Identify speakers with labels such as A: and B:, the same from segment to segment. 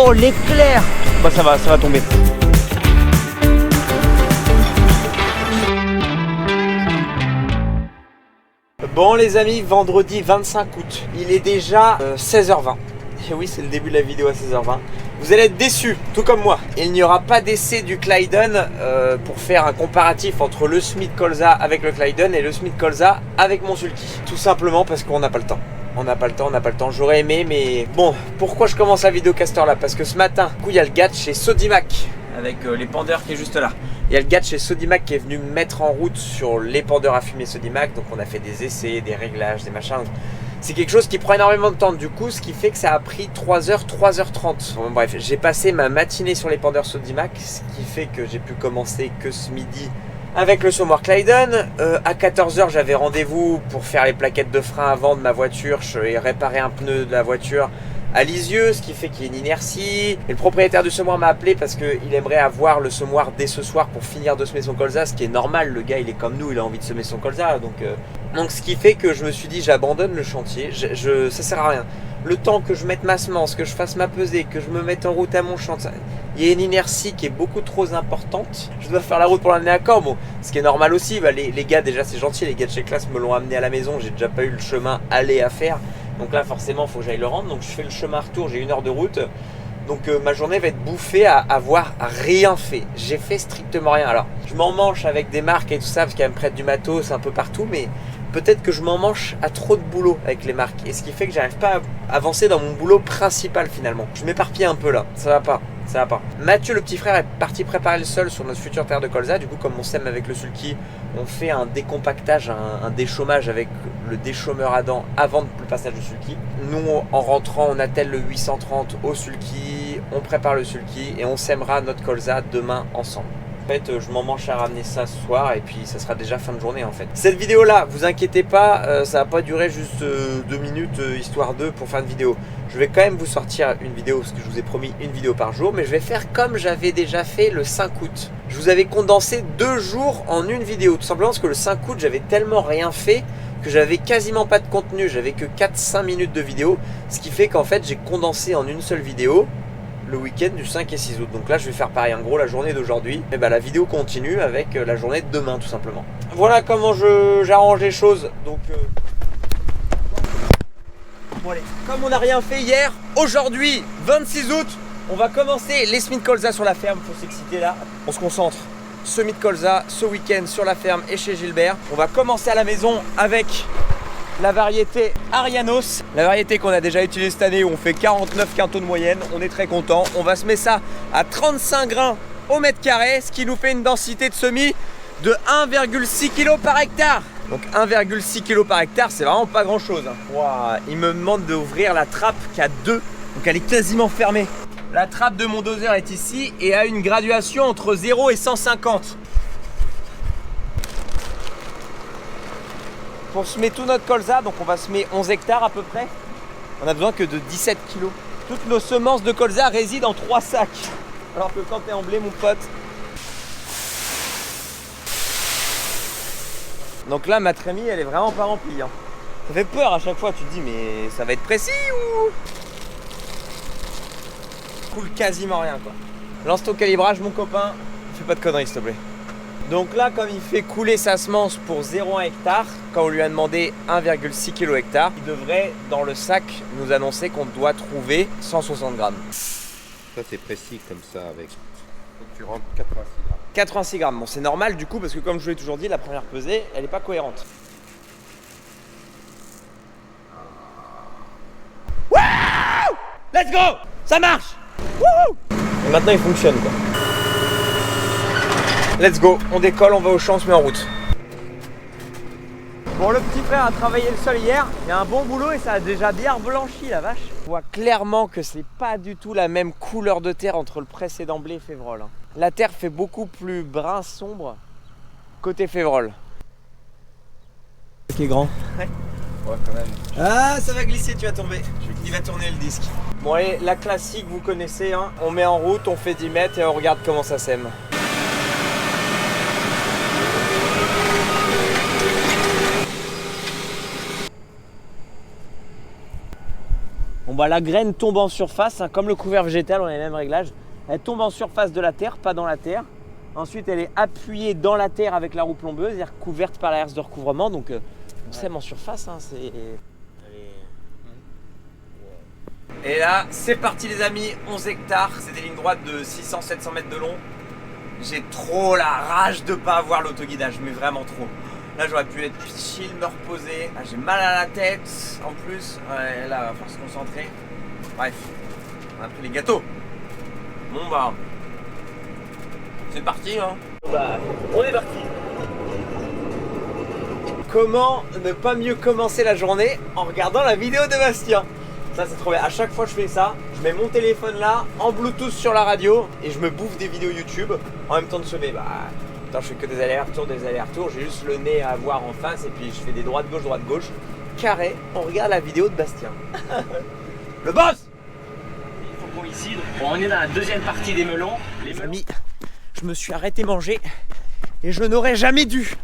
A: Oh l'éclair. Bah ça va tomber. Bon les amis, vendredi 25 août, il est déjà 16h20. Et oui, c'est le début de la vidéo à 16h20. Vous allez être déçus, tout comme moi. Il n'y aura pas d'essai du Clyden pour faire un comparatif entre le Smith Colza avec le Clyden et le Smith Colza avec mon sulky. Tout simplement parce qu'on n'a pas le temps. On n'a pas le temps. J'aurais aimé, mais bon, pourquoi je commence la vidéo Castor là? Parce que ce matin, il y a le gars de chez Sodimac avec l'épandeur qui est juste là. Il y a le gars de chez Sodimac qui est venu me mettre en route sur l'épandeur à fumer Sodimac. Donc on a fait des essais, des réglages, des machins. C'est quelque chose qui prend énormément de temps, du coup, ce qui fait que ça a pris 3h, 3h30. Bon, bref, j'ai passé ma matinée sur l'épandeur Sodimac, ce qui fait que j'ai pu commencer que ce midi avec le semoir Clyden. À 14h, j'avais rendez-vous pour faire les plaquettes de frein avant de ma voiture et réparer un pneu de la voiture à Lisieux, ce qui fait qu'il y a une inertie. Et le propriétaire du semoir m'a appelé parce qu'il aimerait avoir le semoir dès ce soir pour finir de semer son colza, ce qui est normal. Le gars, il est comme nous, il a envie de semer son colza. Donc ce qui fait que je me suis dit, j'abandonne le chantier, ça sert à rien. Le temps que je mette ma semence, que je fasse ma pesée, que je me mette en route à mon champ, il y a une inertie qui est beaucoup trop importante. Je dois faire la route pour l'amener à Caen, bon, ce qui est normal aussi. Bah, les gars, déjà c'est gentil, les gars de chez Classe me l'ont amené à la maison, j'ai déjà pas eu le chemin aller à faire. Donc là forcément il faut que j'aille le rendre, donc je fais le chemin retour, j'ai 1 heure de route. Donc ma journée va être bouffée à avoir rien fait. J'ai fait strictement rien. Alors je m'en manche avec des marques et tout ça parce qu'elles me prêtent du matos un peu partout, mais peut-être que je m'en manche à trop de boulot avec les marques. Et ce qui fait que j'arrive pas à avancer dans mon boulot principal finalement. Je m'éparpille un peu là, ça va pas. Mathieu le petit frère est parti préparer le sol sur notre future terre de colza. Du coup comme on sème avec le sulky, on fait un décompactage, un déchômage avec le déchômeur à dents avant le passage du sulky. Nous en rentrant on attelle le 830 au sulky, on prépare le sulky et on sèmera notre colza demain ensemble. En fait, je m'en manche à ramener ça ce soir et puis ça sera déjà fin de journée en fait. Cette vidéo là, vous inquiétez pas, ça va pas durer juste 2 minutes histoire d'eux pour faire une vidéo. Je vais quand même vous sortir une vidéo parce que je vous ai promis une vidéo par jour, mais je vais faire comme j'avais déjà fait le 5 août. Je vous avais condensé 2 jours en une vidéo, tout simplement parce que le 5 août j'avais tellement rien fait que j'avais quasiment pas de contenu, j'avais que 4-5 minutes de vidéo, ce qui fait qu'en fait j'ai condensé en une seule vidéo le week-end du 5 et 6 août. Donc là je vais faire pareil, en gros la journée d'aujourd'hui, et bah la vidéo continue avec la journée de demain tout simplement. Voilà comment j'arrange les choses. Donc bon allez, comme on n'a rien fait hier, aujourd'hui 26 août, on va commencer les Smith Colza sur la ferme. Faut s'exciter là, on se concentre. Smith Colza ce week-end sur la ferme et chez Gilbert. On va commencer à la maison avec la variété Arianos, la variété qu'on a déjà utilisée cette année où on fait 49 quintaux de moyenne. On est très content. On va semer ça à 35 grains au mètre carré, ce qui nous fait une densité de semis de 1,6 kg par hectare. Donc 1,6 kg par hectare, c'est vraiment pas grand chose. Wow. Il me demande d'ouvrir la trappe qui a 2, donc elle est quasiment fermée. La trappe de mon doseur est ici et a une graduation entre 0 et 150. Pour semer tout notre colza, donc on va semer 11 hectares à peu près, on a besoin que de 17 kg. Toutes nos semences de colza résident en 3 sacs. Alors que quand t'es en blé mon pote. Donc là ma trémie elle est vraiment pas remplie. Hein. Ça fait peur à chaque fois, tu te dis mais ça va être précis ou... Coule quasiment rien quoi. Lance ton calibrage mon copain, fais pas de conneries s'il te plaît. Donc là, comme il fait couler sa semence pour 0,1 hectare, quand on lui a demandé 1,6 kg hectare, il devrait, dans le sac, nous annoncer qu'on doit trouver 160 grammes.
B: Ça, c'est précis comme ça, avec. Tu rentres 86 grammes.
A: 86 grammes, bon, c'est normal du coup, parce que comme je vous l'ai toujours dit, la première pesée, elle n'est pas cohérente. Wouh! Let's go! Ça marche! Wouhou! Et maintenant, il fonctionne quoi. Let's go, on décolle, on va au champ, on se met en route. Bon, le petit frère a travaillé le sol hier, il y a un bon boulot et ça a déjà bien blanchi la vache. On voit clairement que c'est pas du tout la même couleur de terre entre le précédent blé et Févrole. La terre fait beaucoup plus brun sombre côté Févrole. Qui est grand. Ouais.
B: Ouais, quand même.
A: Ah, ça va glisser, tu vas tomber. Il va tourner le disque. Bon, allez, la classique, vous connaissez, hein. On met en route, on fait 10 mètres et on regarde comment ça sème. Bon bah la graine tombe en surface, hein, comme le couvert végétal, on a les mêmes réglages. Elle tombe en surface de la terre, pas dans la terre. Ensuite elle est appuyée dans la terre avec la roue plombeuse, c'est-à-dire couverte par la herse de recouvrement. Donc on sème en surface, hein, c'est... Et là c'est parti les amis, 11 hectares, c'est des lignes droites de 600-700 mètres de long. J'ai trop la rage de pas avoir l'autoguidage, mais vraiment trop. Là j'aurais pu être chill, me reposer. Ah, j'ai mal à la tête en plus. Ouais, là il va falloir se concentrer. Bref, on a pris les gâteaux. Bon bah, c'est parti hein. Bah, on est parti. Comment ne pas mieux commencer la journée en regardant la vidéo de Bastien? Ça c'est trop bien, à chaque fois je fais ça, je mets mon téléphone là, en Bluetooth sur la radio et je me bouffe des vidéos YouTube en même temps de semer. Bah, attends, je fais que des allers-retours, j'ai juste le nez à voir en face et puis je fais des droite-gauche, carré, on regarde la vidéo de Bastien. Le boss!
C: Ici, on est dans la deuxième partie des melons.
A: Les amis, je me suis arrêté manger et je n'aurais jamais dû,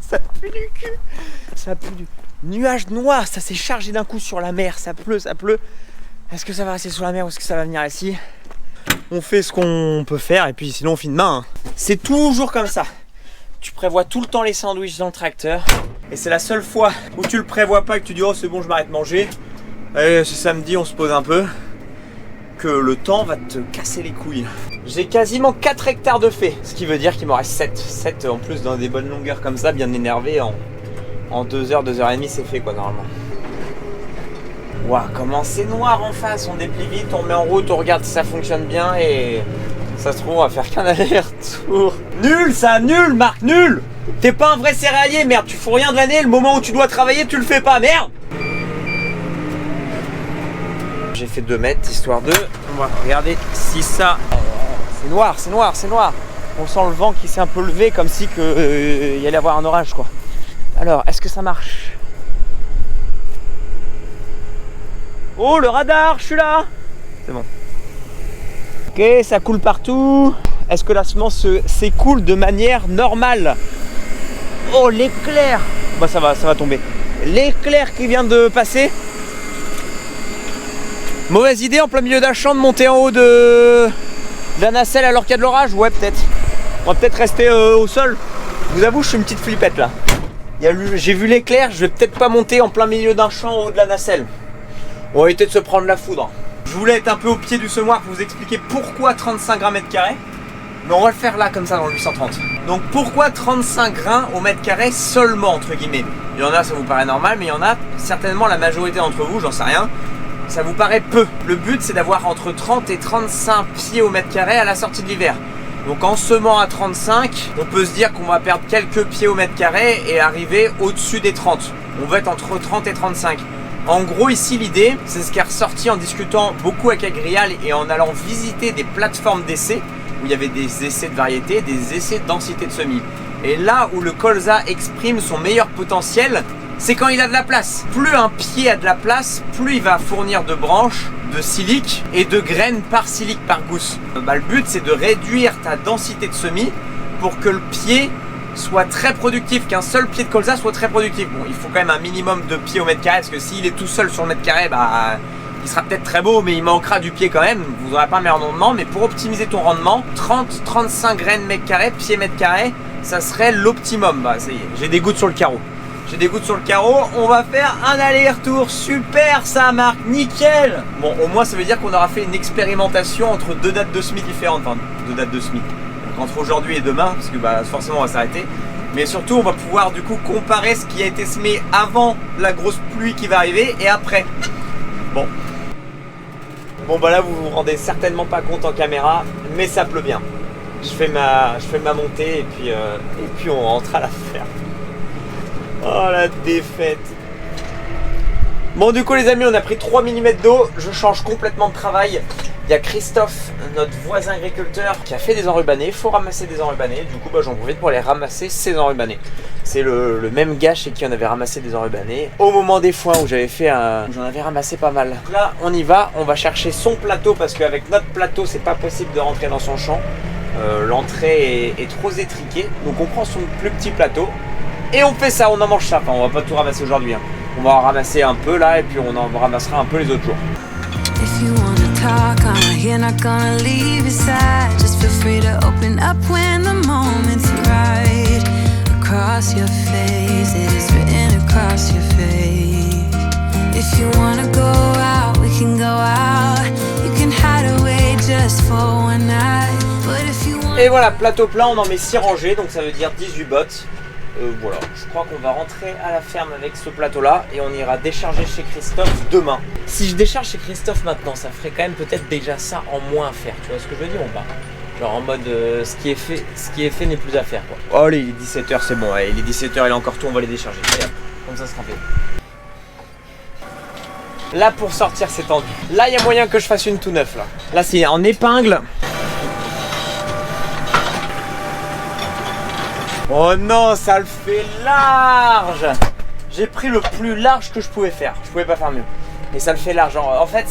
A: Ça pue du cul, ça pue du... Nuage noir, ça s'est chargé d'un coup sur la mer, ça pleut. Est-ce que ça va rester sur la mer ou est-ce que ça va venir ici? On fait ce qu'on peut faire et puis sinon on finit demain. C'est toujours comme ça. Tu prévois tout le temps les sandwichs dans le tracteur et c'est la seule fois où tu le prévois pas et que tu dis oh c'est bon je m'arrête de manger. Allez, ce samedi on se pose un peu. Que le temps va te casser les couilles. J'ai quasiment 4 hectares de fait, ce qui veut dire qu'il m'en reste 7. 7 en plus dans des bonnes longueurs comme ça, bien énervé en 2 heures, 2 heures et demie c'est fait quoi normalement. Waouh, comment c'est noir en face, on déplie vite, on met en route, on regarde si ça fonctionne bien et ça se trouve on va faire qu'un aller-retour. Nul ça, nul Marc, nul. T'es pas un vrai céréalier, merde, tu fous rien de l'année, le moment où tu dois travailler tu le fais pas, merde. J'ai fait 2 mètres histoire de... On va regarder si ça... C'est noir. On sent le vent qui s'est un peu levé comme si il y allait avoir un orage quoi. Alors, est-ce que ça marche? Oh, le radar, je suis là. C'est bon. Ok, ça coule partout. Est-ce que la semence s'écoule de manière normale? Oh, l'éclair. Bah ça va tomber. L'éclair qui vient de passer. Mauvaise idée en plein milieu d'un champ de monter en haut de la nacelle alors qu'il y a de l'orage? Ouais, peut-être. On va peut-être rester au sol. Je vous avoue, je suis une petite flippette là. J'ai vu l'éclair, je vais peut-être pas monter en plein milieu d'un champ en haut de la nacelle. On va éviter de se prendre la foudre. Je voulais être un peu au pied du semoir pour vous expliquer pourquoi 35 grains mètre carré. Mais on va le faire là comme ça dans le 830. Donc pourquoi 35 grains au mètre carré seulement entre guillemets? Il y en a ça vous paraît normal, mais il y en a certainement la majorité d'entre vous, j'en sais rien. Ça vous paraît peu. Le but c'est d'avoir entre 30 et 35 pieds au mètre carré à la sortie de l'hiver. Donc en semant à 35, on peut se dire qu'on va perdre quelques pieds au mètre carré et arriver au-dessus des 30. On va être entre 30 et 35. En gros ici l'idée, c'est ce qui est ressorti en discutant beaucoup avec Agrial et en allant visiter des plateformes d'essais où il y avait des essais de variété, des essais de densité de semis. Et là où le colza exprime son meilleur potentiel, c'est quand il a de la place. Plus un pied a de la place, plus il va fournir de branches, de silique et de graines par silique, par gousse. Le but c'est de réduire ta densité de semis pour que le pied soit très productif, qu'un seul pied de colza soit très productif. Bon, il faut quand même un minimum de pieds au mètre carré parce que s'il est tout seul sur le mètre carré, bah, il sera peut-être très beau mais il manquera du pied quand même. Vous n'aurez pas un meilleur rendement, mais pour optimiser ton rendement, 30-35 graines mètre carré, pied mètre carré, ça serait l'optimum. Bah, ça y est, j'ai des gouttes sur le carreau. On va faire un aller-retour. Super ça Marc, nickel. Bon, au moins ça veut dire qu'on aura fait une expérimentation entre 2 dates de semis différentes. Enfin, 2 dates de semis. Donc, entre aujourd'hui et demain, parce que bah, forcément on va s'arrêter. Mais surtout on va pouvoir du coup comparer ce qui a été semé avant la grosse pluie qui va arriver et après. Bon bah là vous vous rendez certainement pas compte en caméra, mais ça pleut bien. Je fais ma montée et puis on rentre à la ferme. Oh la défaite. Bon du coup les amis, on a pris 3 mm d'eau. Je change complètement de travail. Il y a Christophe, notre voisin agriculteur, qui a fait des enrubannés. Il faut ramasser des enrubannés. Du coup j'en profite pour aller ramasser ces enrubannés. C'est le même gars chez qui on avait ramassé des enrubannés au moment des foins où j'avais fait j'en avais ramassé pas mal. Là on y va, on va chercher son plateau parce qu'avec notre plateau c'est pas possible de rentrer dans son champ. L'entrée est trop étriquée. Donc on prend son plus petit plateau. Et on fait ça, on en mange ça. Enfin, on va pas tout ramasser aujourd'hui. Hein. On va en ramasser un peu là et puis on en ramassera un peu les autres jours.
D: If you wanna talk, I'm here, not gonna leave your side. Just feel free to open up when the moment's right. Across your face, it is written across your face. If you wanna go out, we can go out. You can hide away just for one night. But if you want...
A: Et voilà, plateau plein, on en met 6 rangées, donc ça veut dire 18 bottes. Voilà, je crois qu'on va rentrer à la ferme avec ce plateau-là et on ira décharger chez Christophe demain. Si je décharge chez Christophe maintenant, ça ferait quand même peut-être déjà ça en moins à faire. Tu vois ce que je veux dire ou pas? Genre en mode ce qui est fait n'est plus à faire quoi. Oh allez, il est 17h, c'est bon, allez, il est 17h, il est encore tout, on va les décharger. Allez, hop, comme ça sera fait. Là pour sortir c'est tendu. Là il y a moyen que je fasse une tout neuf là. Là c'est en épingle. Oh non, ça le fait large. J'ai pris le plus large que je pouvais faire. Je pouvais pas faire mieux. Et ça le fait large. En fait,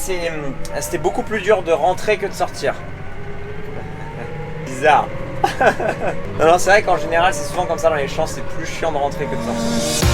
A: c'était beaucoup plus dur de rentrer que de sortir. Bizarre. Non, c'est vrai qu'en général, c'est souvent comme ça dans les champs. C'est plus chiant de rentrer que de sortir.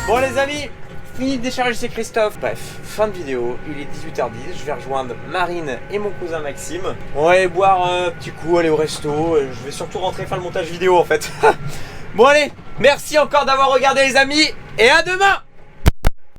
A: Bon les amis, fini de décharger chez Christophe. Bref, fin de vidéo, il est 18h10, je vais rejoindre Marine et mon cousin Maxime. On va aller boire un petit coup, aller au resto. Je vais surtout rentrer faire le montage vidéo en fait. Bon allez, merci encore d'avoir regardé les amis et à demain.